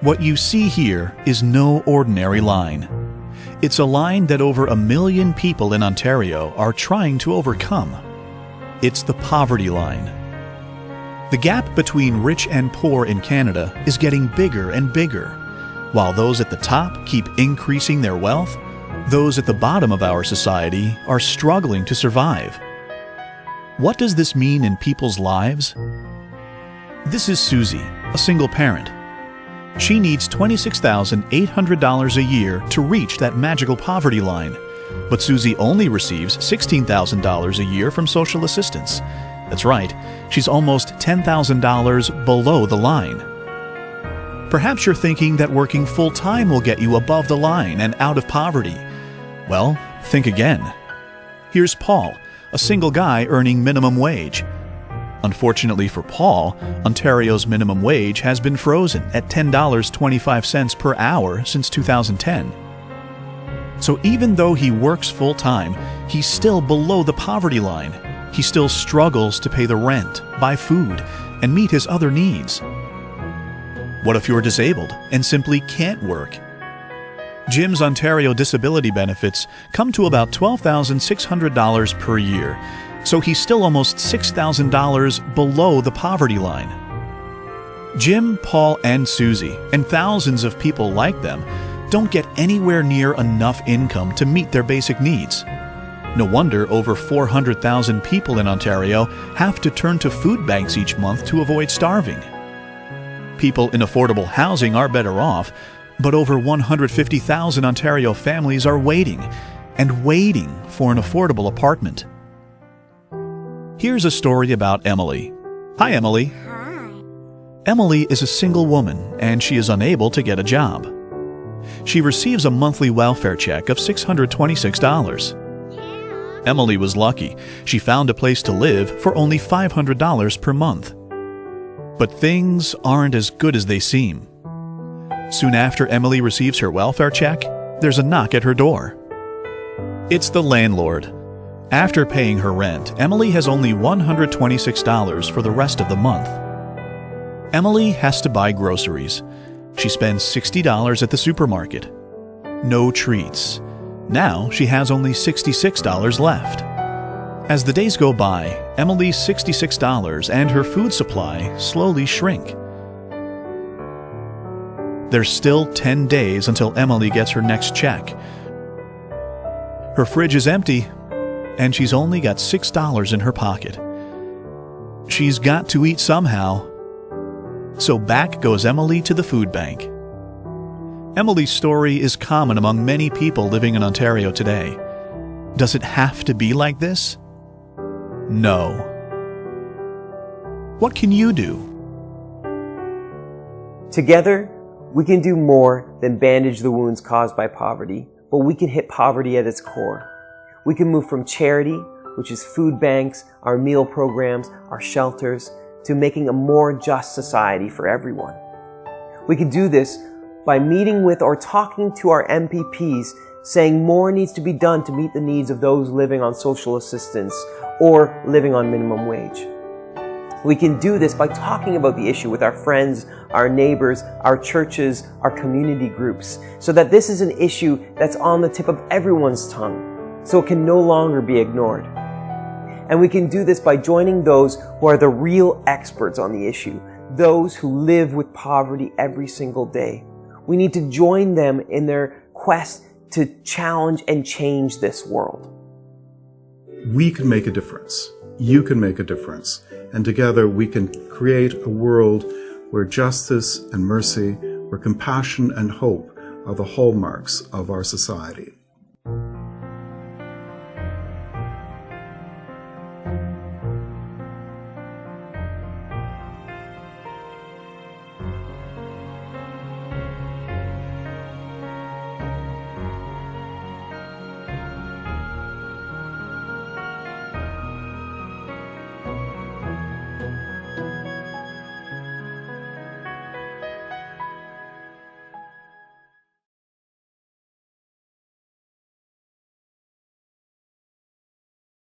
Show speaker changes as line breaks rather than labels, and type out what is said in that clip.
What you see here is no ordinary line. It's a line that over 1 million people in Ontario are trying to overcome. It's the poverty line. The gap between rich and poor in Canada is getting bigger and bigger. While those at the top keep increasing their wealth, those at the bottom of our society are struggling to survive. What does this mean in people's lives? This is Susie, a single parent. She needs $26,800 a year to reach that magical poverty line, but Susie only receives $16,000 a year from social assistance. That's right, she's almost $10,000 below the line. Perhaps you're thinking that working full-time will get you above the line and out of poverty. Well, think again. Here's Paul, a single guy earning minimum wage. Unfortunately for Paul, Ontario's minimum wage has been frozen at $10.25 per hour since 2010. So even though he works full-time, he's still below the poverty line. He still struggles to pay the rent, buy food, and meet his other needs. What if you're disabled and simply can't work? Jim's Ontario disability benefits come to about $12,600 per year, so he's still almost $6,000 below the poverty line. Jim, Paul, and Susie, and thousands of people like them, don't get anywhere near enough income to meet their basic needs. No wonder over 400,000 people in Ontario have to turn to food banks each month to avoid starving. People in affordable housing are better off, but over 150,000 Ontario families are waiting and waiting for an affordable apartment. Here's a story about Emily. Hi, Emily.
Hi.
Emily is a single woman, and she is unable to get a job. She receives a monthly welfare check of $626. Emily was lucky. She found a place to live for only $500 per month. But things aren't as good as they seem. Soon after Emily receives her welfare check, there's a knock at her door. It's the landlord. After paying her rent, Emily has only $126 for the rest of the month. Emily has to buy groceries. She spends $60 at the supermarket. No treats. Now she has only $66 left. As the days go by, Emily's $66 and her food supply slowly shrink. There's still 10 days until Emily gets her next check. Her fridge is empty, and she's only got $6 in her pocket. She's got to eat somehow. So back goes Emily to the food bank. Emily's story is common among many people living in Ontario today. Does it have to be like this? No. What can you do?
Together, we can do more than bandage the wounds caused by poverty, but we can hit poverty at its core. We can move from charity, which is food banks, our meal programs, our shelters, to making a more just society for everyone. We can do this by meeting with or talking to our MPPs, saying more needs to be done to meet the needs of those living on social assistance or living on minimum wage. We can do this by talking about the issue with our friends, our neighbors, our churches, our community groups, so that this is an issue that's on the tip of everyone's tongue, so it can no longer be ignored. And we can do this by joining those who are the real experts on the issue, those who live with poverty every single day. We need to join them in their quest to challenge and change this world.
We can make a difference. You can make a difference. And together we can create a world where justice and mercy, where compassion and hope are the hallmarks of our society.